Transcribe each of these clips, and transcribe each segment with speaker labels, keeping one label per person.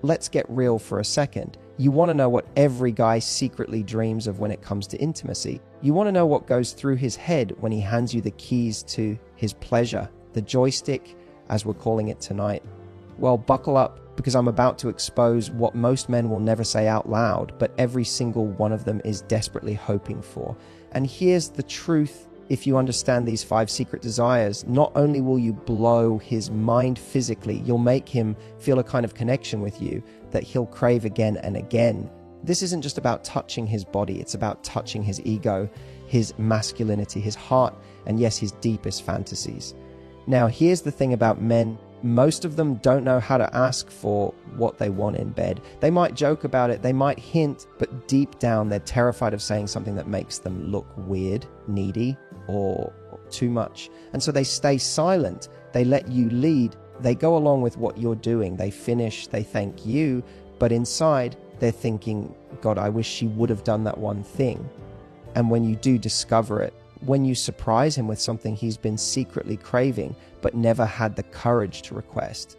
Speaker 1: let's get real for a second. You want to know what every guy secretly dreams of when it comes to intimacy. You want to know what goes through his head when he hands you the keys to his pleasure, the joystick, as we're calling it tonight. Well, buckle up, because I'm about to expose what most men will never say out loud, but every single one of them is desperately hoping for. And here's the truth. If you understand these 5 secret desires, not only will you blow his mind physically, you'll make him feel a kind of connection with you that he'll crave again and again. This isn't just about touching his body, it's about touching his ego, his masculinity, his heart, and yes, his deepest fantasies. Now, here's the thing about men. Most of them don't know how to ask for what they want in bed. They might joke about it, they might hint, but deep down they're terrified of saying something that makes them look weird, needy, or too much. And so they stay silent, they let you lead, they go along with what you're doing, they finish, they thank you, but inside they're thinking, God, I wish she would have done that one thing. And when you do discover it, when you surprise him with something he's been secretly craving but never had the courage to request,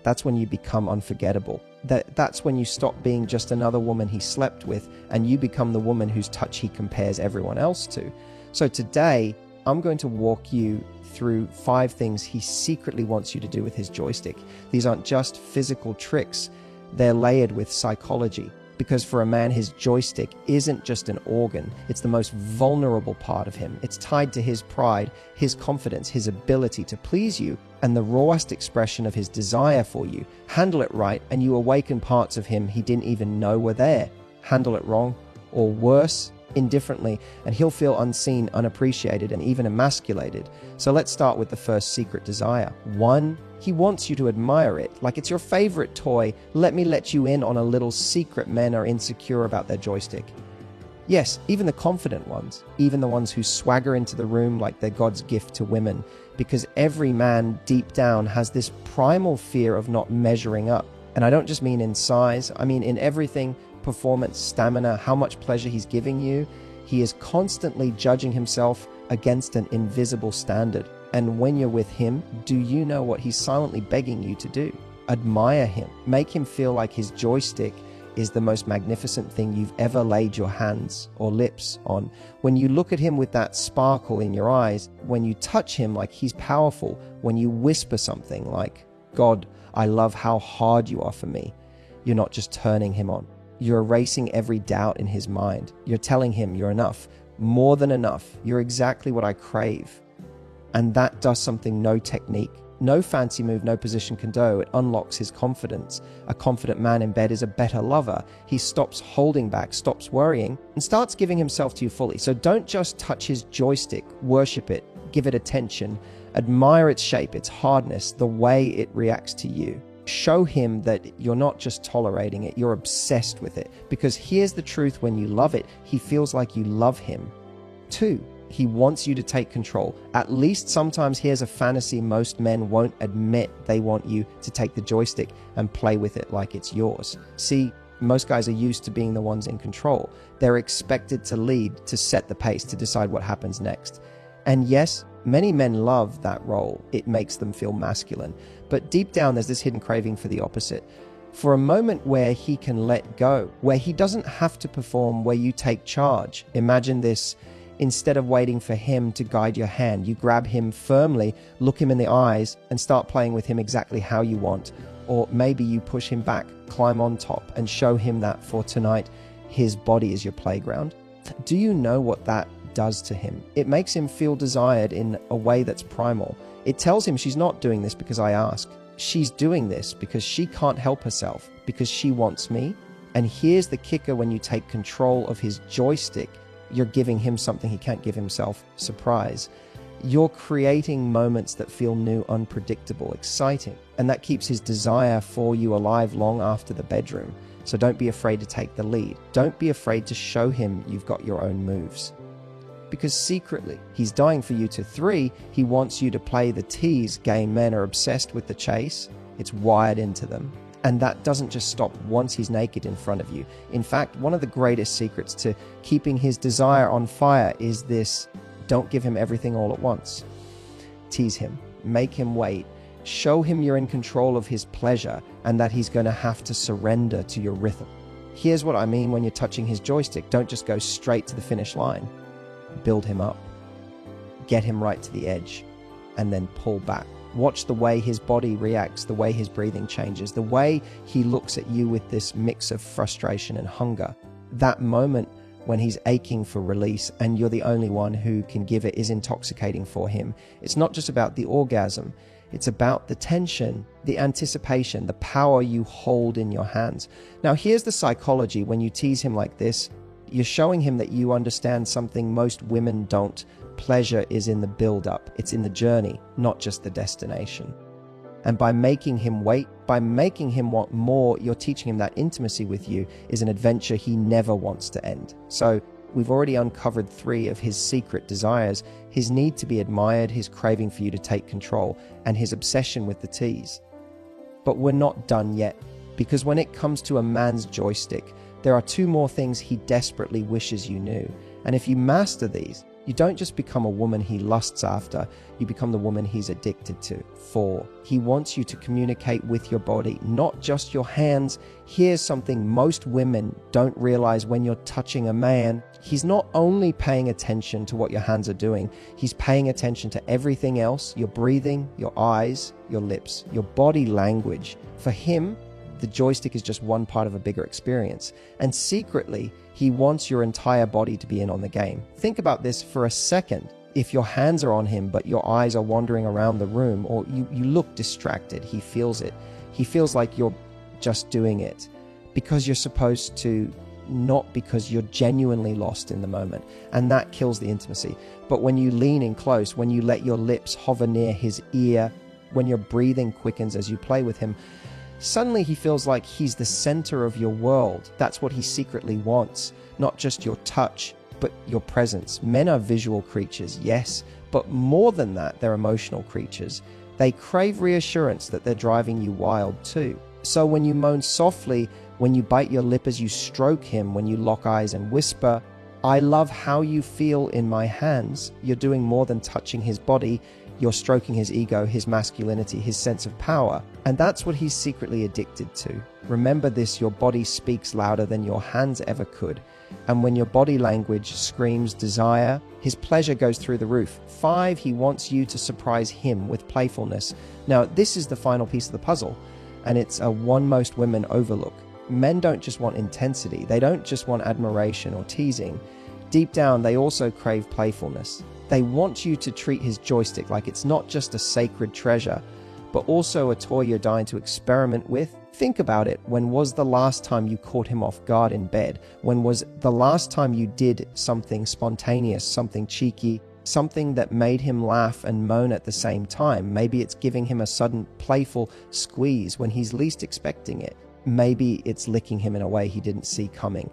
Speaker 1: that's when you become unforgettable. That's when you stop being just another woman he slept with and you become the woman whose touch he compares everyone else to. So today, I'm going to walk you through 5 things he secretly wants you to do with his joystick. These aren't just physical tricks, they're layered with psychology. Because for a man, his joystick isn't just an organ, it's the most vulnerable part of him. It's tied to his pride, his confidence, his ability to please you, and the rawest expression of his desire for you. Handle it right, and you awaken parts of him he didn't even know were there. Handle it wrong, or worse, indifferently, and he'll feel unseen, unappreciated, and even emasculated. So let's start with the first secret desire. 1, he wants you to admire it, like it's your favorite toy. Let me let you in on a little secret men are insecure about their joystick. Yes, even the confident ones, even the ones who swagger into the room like they're God's gift to women, because every man deep down has this primal fear of not measuring up. And I don't just mean in size, I mean in everything: performance, stamina, how much pleasure he's giving you. He is constantly judging himself against an invisible standard. And when you're with him, do you know what he's silently begging you to do? Admire him. Make him feel like his joystick is the most magnificent thing you've ever laid your hands or lips on. When you look at him with that sparkle in your eyes, when you touch him like he's powerful, when you whisper something like, God, I love how hard you are for me, you're not just turning him on. You're erasing every doubt in his mind. You're telling him you're enough, more than enough. You're exactly what I crave. And that does something no technique, no fancy move, no position can do. It unlocks his confidence. A confident man in bed is a better lover. He stops holding back, stops worrying, and starts giving himself to you fully. So don't just touch his joystick, worship it, give it attention, admire its shape, its hardness, the way it reacts to you. Show him that you're not just tolerating it, you're obsessed with it. Because here's the truth: when you love it, he feels like you love him. 2, he wants you to take control. At least sometimes here's a fantasy most men won't admit. They want you to take the joystick and play with it like it's yours. See, most guys are used to being the ones in control. They're expected to lead, to set the pace, to decide what happens next. And yes, many men love that role. It makes them feel masculine. But deep down, there's this hidden craving for the opposite. For a moment where he can let go, where he doesn't have to perform, where you take charge. Imagine this: instead of waiting for him to guide your hand, you grab him firmly, look him in the eyes, and start playing with him exactly how you want. Or maybe you push him back, climb on top, and show him that for tonight, his body is your playground. Do you know what that does to him? It makes him feel desired in a way that's primal. It tells him, she's not doing this because I ask. She's doing this because she can't help herself, because she wants me. And here's the kicker: when you take control of his joystick, you're giving him something he can't give himself: surprise. You're creating moments that feel new, unpredictable, exciting. And that keeps his desire for you alive long after the bedroom. So don't be afraid to take the lead. Don't be afraid to show him you've got your own moves. Because secretly, he's dying for you to. 3, he wants you to play the tease game. Men are obsessed with the chase. It's wired into them. And that doesn't just stop once he's naked in front of you. In fact, one of the greatest secrets to keeping his desire on fire is this: don't give him everything all at once. Tease him, make him wait, Show him you're in control of his pleasure and that he's going to have to surrender to your rhythm. Here's what I mean when you're touching his joystick. Don't just go straight to the finish line. Build him up. Get him right to the edge and then pull back. Watch the way his body reacts, the way his breathing changes, the way he looks at you with this mix of frustration and hunger. That moment when he's aching for release and you're the only one who can give it is intoxicating for him. It's not just about the orgasm. It's about the tension, the anticipation, the power you hold in your hands. Now, here's the psychology. When you tease him like this, you're showing him that you understand something most women don't. Pleasure is in the build-up. It's in the journey, not just the destination. And by making him wait, by making him want more, you're teaching him that intimacy with you is an adventure he never wants to end. So we've already uncovered 3 of his secret desires: his need to be admired, his craving for you to take control, and his obsession with the tease. But we're not done yet, because when it comes to a man's joystick, there are 2 more things he desperately wishes you knew. And if you master these, you don't just become a woman he lusts after, you become the woman he's addicted to. 4, he wants you to communicate with your body, not just your hands. Here's something most women don't realize when you're touching a man. He's not only paying attention to what your hands are doing, he's paying attention to everything else: your breathing, your eyes, your lips, your body language. For him, the joystick is just one part of a bigger experience. And secretly, he wants your entire body to be in on the game. Think about this for a second. If your hands are on him, but your eyes are wandering around the room, or you look distracted, he feels it. He feels like you're just doing it because you're supposed to, not because you're genuinely lost in the moment. And that kills the intimacy. But when you lean in close, when you let your lips hover near his ear, when your breathing quickens as you play with him, suddenly he feels like he's the center of your world. That's what he secretly wants. Not just your touch, but your presence. Men are visual creatures, yes, but more than that, they're emotional creatures. They crave reassurance that they're driving you wild too. So when you moan softly, when you bite your lip as you stroke him, when you lock eyes and whisper, "I love how you feel in my hands," you're doing more than touching his body. You're stroking his ego, his masculinity, his sense of power. And that's what he's secretly addicted to. Remember this: your body speaks louder than your hands ever could. And when your body language screams desire, his pleasure goes through the roof. 5, he wants you to surprise him with playfulness. Now, this is the final piece of the puzzle, and it's a one most women overlook. Men don't just want intensity. They don't just want admiration or teasing. Deep down, they also crave playfulness. They want you to treat his joystick like it's not just a sacred treasure, but also a toy you're dying to experiment with. Think about it. When was the last time you caught him off guard in bed? When was the last time you did something spontaneous, something cheeky, something that made him laugh and moan at the same time? Maybe it's giving him a sudden playful squeeze when he's least expecting it. Maybe it's licking him in a way he didn't see coming.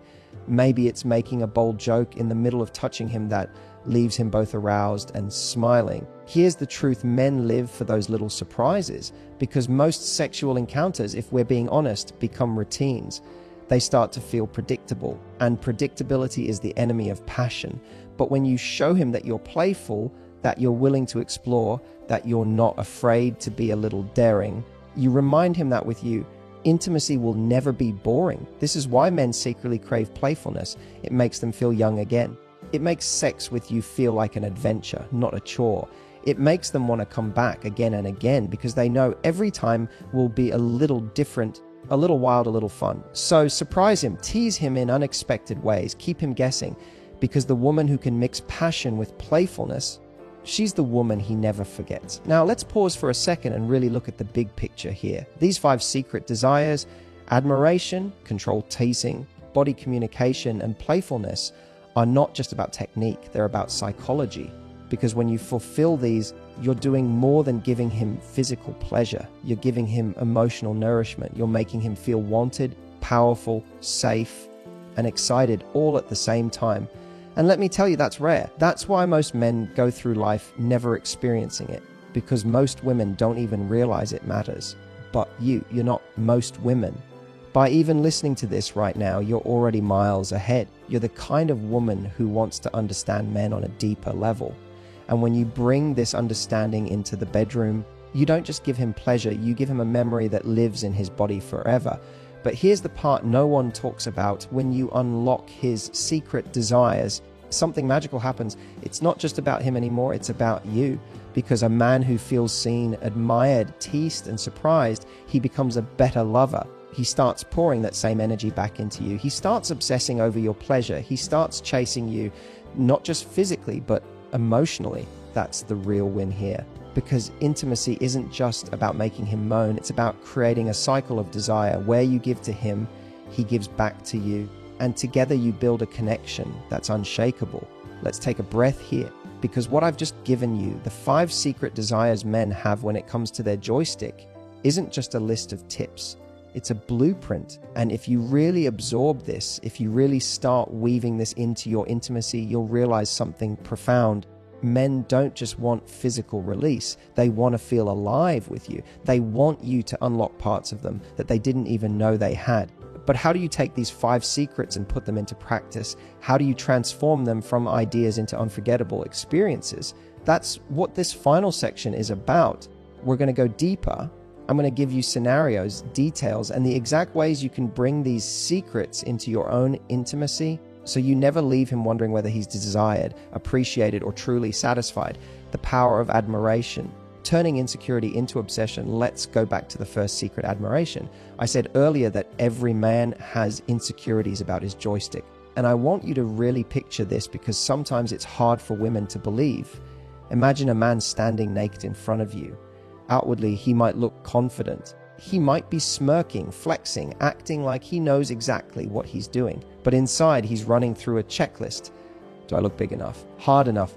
Speaker 1: Maybe it's making a bold joke in the middle of touching him that leaves him both aroused and smiling. Here's the truth: men live for those little surprises, because most sexual encounters, if we're being honest, become routines. They start to feel predictable, and predictability is the enemy of passion. But when you show him that you're playful, that you're willing to explore, that you're not afraid to be a little daring, you remind him that with you, intimacy will never be boring. This is why men secretly crave playfulness. It makes them feel young again. It makes sex with you feel like an adventure, not a chore. It makes them want to come back again and again, because they know every time will be a little different, a little wild, a little fun. So surprise him, tease him in unexpected ways, keep him guessing, because the woman who can mix passion with playfulness, she's the woman he never forgets. Now let's pause for a second and really look at the big picture here. These 5 secret desires: admiration, controlled teasing, body communication, and playfulness, are not just about technique, they're about psychology. Because when you fulfill these, you're doing more than giving him physical pleasure. You're giving him emotional nourishment. You're making him feel wanted, powerful, safe, and excited all at the same time. And let me tell you, that's rare. That's why most men go through life never experiencing it, because most women don't even realize it matters. But you're not most women. By even listening to this right now, you're already miles ahead. You're the kind of woman who wants to understand men on a deeper level. And when you bring this understanding into the bedroom, You don't just give him pleasure, you give him a memory that lives in his body forever. But here's the part no one talks about. When you unlock his secret desires, something magical happens. It's not just about him anymore, it's about you. Because a man who feels seen, admired, teased, and surprised, he becomes a better lover. He starts pouring that same energy back into you. He starts obsessing over your pleasure. He starts chasing you, not just physically, but emotionally. That's the real win here. Because intimacy isn't just about making him moan, it's about creating a cycle of desire where you give to him, he gives back to you, and together you build a connection that's unshakable. Let's take a breath here, because what I've just given you, the 5 secret desires men have when it comes to their joystick, isn't just a list of tips. It's a blueprint. And if you really absorb this, if you really start weaving this into your intimacy, you'll realize something profound. Men don't just want physical release. They want to feel alive with you. They want you to unlock parts of them that they didn't even know they had. But how do you take these 5 secrets and put them into practice? How do you transform them from ideas into unforgettable experiences? That's what this final section is about. We're going to go deeper. I'm going to give you scenarios, details, and the exact ways you can bring these secrets into your own intimacy, so you never leave him wondering whether he's desired, appreciated, or truly satisfied. The power of admiration. Turning insecurity into obsession. Let's go back to the first secret, admiration. I said earlier that every man has insecurities about his joystick. And I want you to really picture this, because sometimes it's hard for women to believe. Imagine a man standing naked in front of you. Outwardly, he might look confident. He might be smirking, flexing, acting like he knows exactly what he's doing. But inside, he's running through a checklist. Do I look big enough? Hard enough?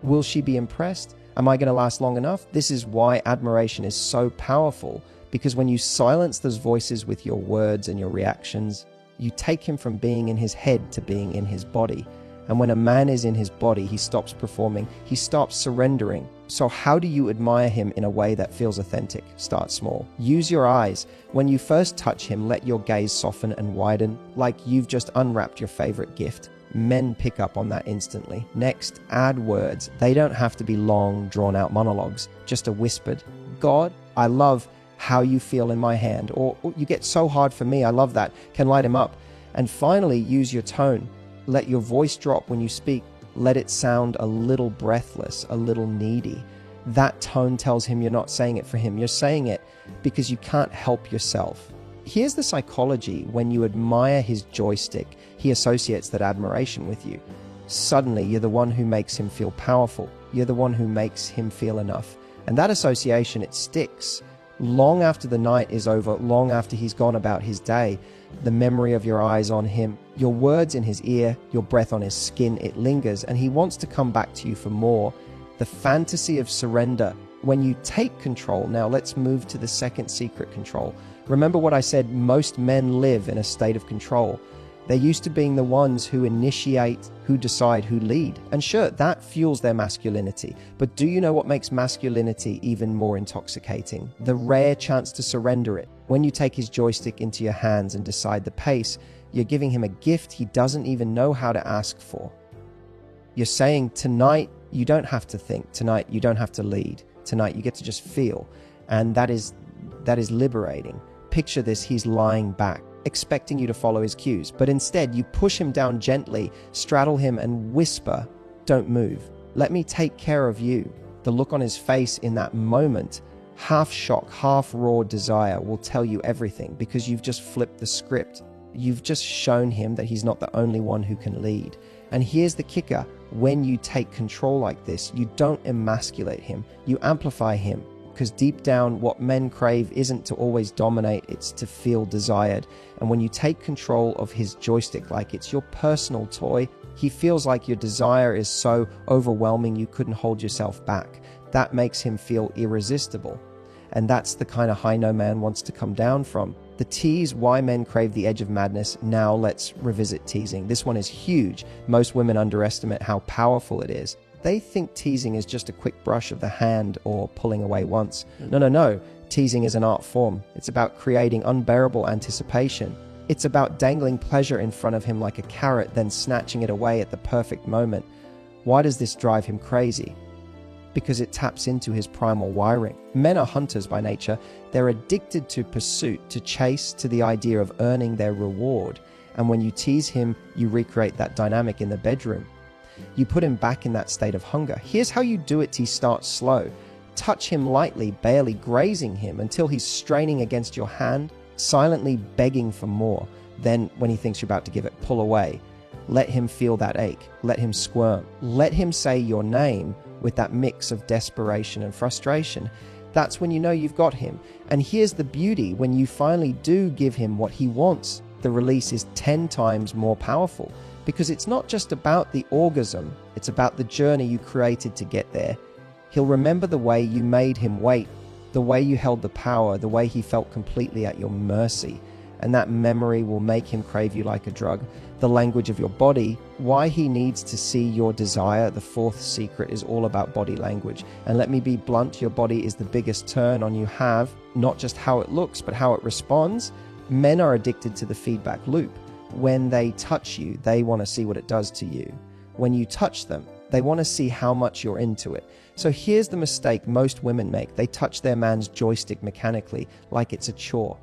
Speaker 1: Will she be impressed? Am I going to last long enough? This is why admiration is so powerful, because when you silence those voices with your words and your reactions, you take him from being in his head to being in his body. And when a man is in his body, he stops performing, he stops surrendering. So how do you admire him in a way that feels authentic? Start small. Use your eyes. When you first touch him, let your gaze soften and widen, like you've just unwrapped your favorite gift. Men pick up on that instantly. Next, add words. They don't have to be long, drawn-out monologues, just a whispered, "God, I love how you feel in my hand," or "You get so hard for me, I love that," can light him up. And finally, use your tone. Let your voice drop when you speak. Let it sound a little breathless, a little needy. That tone tells him you're not saying it for him. You're saying it because you can't help yourself. Here's the psychology. When you admire his joystick, he associates that admiration with you. Suddenly, you're the one who makes him feel powerful. You're the one who makes him feel enough. And that association, it sticks. Long after the night is over, long after he's gone about his day, the memory of your eyes on him, your words in his ear, your breath on his skin, it lingers, and he wants to come back to you for more. The fantasy of surrender. When you take control, now let's move to the second secret, control. Remember what I said, most men live in a state of control. They're used to being the ones who initiate, who decide, who lead. And sure, that fuels their masculinity. But do you know what makes masculinity even more intoxicating? The rare chance to surrender it. When you take his joystick into your hands and decide the pace, you're giving him a gift he doesn't even know how to ask for. You're saying, tonight, you don't have to think. Tonight, you don't have to lead. Tonight, you get to just feel. And that is liberating. Picture this, he's lying back, expecting you to follow his cues. But instead, you push him down gently, straddle him, and whisper, "Don't move. Let me take care of you." The look on his face in that moment, half shock, half raw desire, will tell you everything, because you've just flipped the script. You've just shown him that he's not the only one who can lead. And here's the kicker. When you take control like this, you don't emasculate him. You amplify him. Because deep down, what men crave isn't to always dominate, it's to feel desired. And when you take control of his joystick like it's your personal toy, he feels like your desire is so overwhelming you couldn't hold yourself back. That makes him feel irresistible. And that's the kind of high no man wants to come down from. The tease, why men crave the edge of madness. Now let's revisit teasing. This one is huge. Most women underestimate how powerful it is. They think teasing is just a quick brush of the hand or pulling away once. No. Teasing is an art form. It's about creating unbearable anticipation. It's about dangling pleasure in front of him like a carrot, then snatching it away at the perfect moment. Why does this drive him crazy? because it taps into his primal wiring. Men are hunters by nature. They're addicted to pursuit, to chase, to the idea of earning their reward. And when you tease him, you recreate that dynamic in the bedroom. You put him back in that state of hunger. Here's how you do it to start slow. Touch him lightly, barely grazing him until he's straining against your hand, silently begging for more. Then, when he thinks you're about to give it, pull away. Let him feel that ache. Let him squirm. Let him say your name with that mix of desperation and frustration. That's when you know you've got him. And here's the beauty: when you finally do give him what he wants, the release is 10 times more powerful, because it's not just about the orgasm, it's about the journey you created to get there. He'll remember the way you made him wait, the way you held the power, the way he felt completely at your mercy. And that memory will make him crave you like a drug. The language of your body, why he needs to see your desire. The fourth secret is all about body language. And let me be blunt, your body is the biggest turn on you have, not just how it looks, but how it responds. Men are addicted to the feedback loop. When they touch you, they want to see what it does to you. When you touch them, they want to see how much you're into it. So here's the mistake most women make. They touch their man's joystick mechanically, like it's a chore.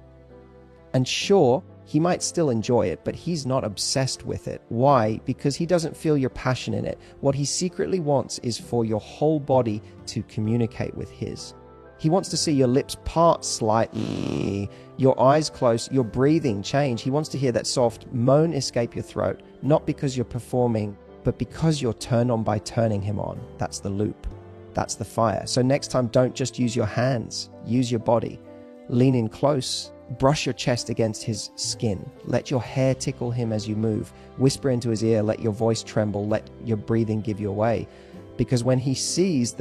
Speaker 1: And sure, he might still enjoy it, but he's not obsessed with it. Why? Because he doesn't feel your passion in it. What he secretly wants is for your whole body to communicate with his. He wants to see your lips part slightly, your eyes close, your breathing change. He wants to hear that soft moan escape your throat, not because you're performing, but because you're turned on by turning him on. That's the loop. That's the fire. So next time, don't just use your hands. Use your body. Lean in close. Brush your chest against his skin. Let your hair tickle him as you move. Whisper into his ear. Let your voice tremble. Let your breathing give you away. Because when he feels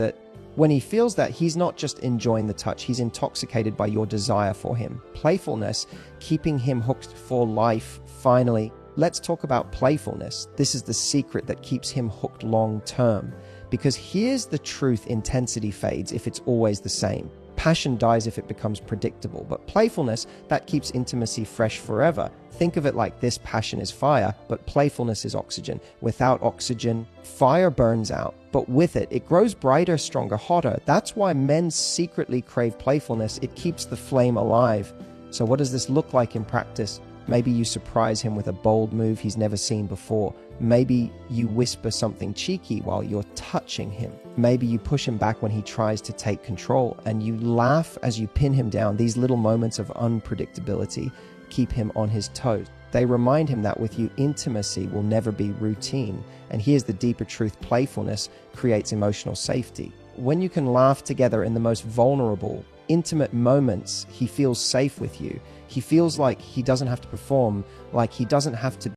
Speaker 1: that, he's not just enjoying the touch, he's intoxicated by your desire for him. Playfulness, keeping him hooked for life. Finally, let's talk about playfulness. This is the secret that keeps him hooked long term. Because here's the truth: intensity fades if it's always the same. Passion dies if it becomes predictable, but playfulness, that keeps intimacy fresh forever. Think of it like this: passion is fire, but playfulness is oxygen. Without oxygen, fire burns out, but with it, it grows brighter, stronger, hotter. That's why men secretly crave playfulness. It keeps the flame alive. So what does this look like in practice? Maybe you surprise him with a bold move he's never seen before. Maybe you whisper something cheeky while you're touching him. Maybe you push him back when he tries to take control, and you laugh as you pin him down. These little moments of unpredictability keep him on his toes. They remind him that with you, intimacy will never be routine. And here's the deeper truth: playfulness creates emotional safety. When you can laugh together in the most vulnerable, intimate moments, he feels safe with you. He feels like he doesn't have to perform, like he doesn't have to